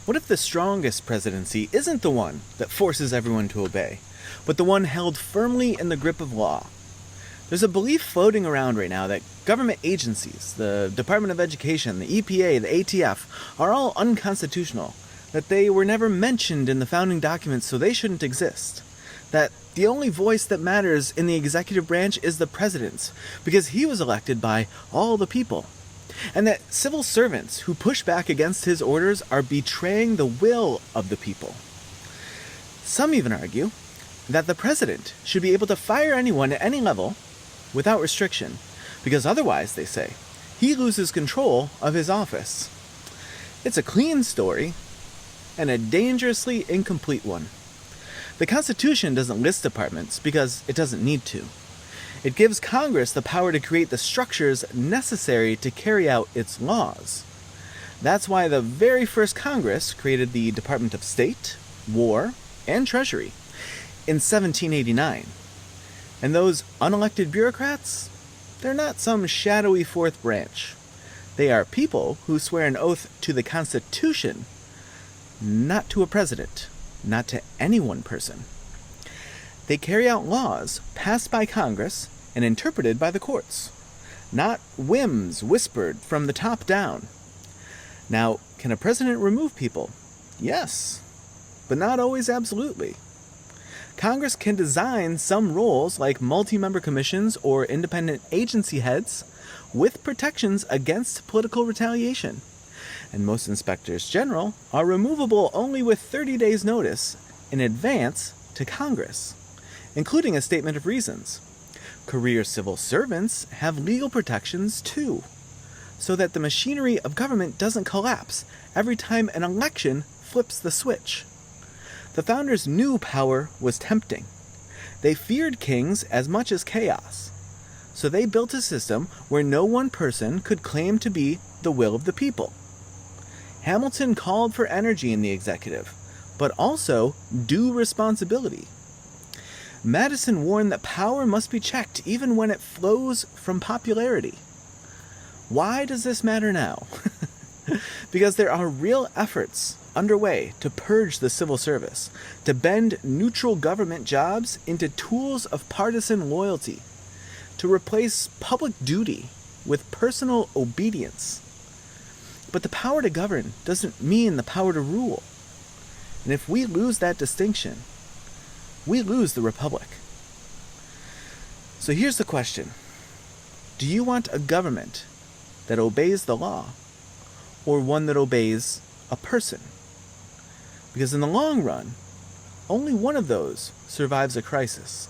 What if the strongest presidency isn't the one that forces everyone to obey, but the one held firmly in the grip of law? There's a belief floating around right now that government agencies, the Department of Education, the EPA, the ATF, are all unconstitutional, that they were never mentioned in the founding documents, so they shouldn't exist, that the only voice that matters in the executive branch is the president's, because he was elected by all the people, and that civil servants who push back against his orders are betraying the will of the people. Some even argue that the president should be able to fire anyone at any level without restriction, because otherwise, they say, he loses control of his office. It's a clean story, and a dangerously incomplete one. The Constitution doesn't list departments because it doesn't need to. It gives Congress the power to create the structures necessary to carry out its laws. That's why the very first Congress created the Department of State, War, and Treasury in 1789. And those unelected bureaucrats, they're not some shadowy fourth branch. They are people who swear an oath to the Constitution, not to a president, not to any one person. They carry out laws passed by Congress and interpreted by the courts, not whims whispered from the top down. Now, can a president remove people? Yes, but not always absolutely. Congress can design some roles like multi-member commissions or independent agency heads with protections against political retaliation. And most inspectors general are removable only with 30 days' notice in advance to Congress, including a statement of reasons. Career civil servants have legal protections too, so that the machinery of government doesn't collapse every time an election flips the switch. The founders knew power was tempting. They feared kings as much as chaos, so they built a system where no one person could claim to be the will of the people. Hamilton called for energy in the executive, but also due responsibility. Madison warned that power must be checked even when it flows from popularity. Why does this matter now? Because there are real efforts underway to purge the civil service, to bend neutral government jobs into tools of partisan loyalty, to replace public duty with personal obedience. But the power to govern doesn't mean the power to rule. And if we lose that distinction, we lose the republic. So here's the question. Do you want a government that obeys the law, or one that obeys a person? Because in the long run, only one of those survives a crisis.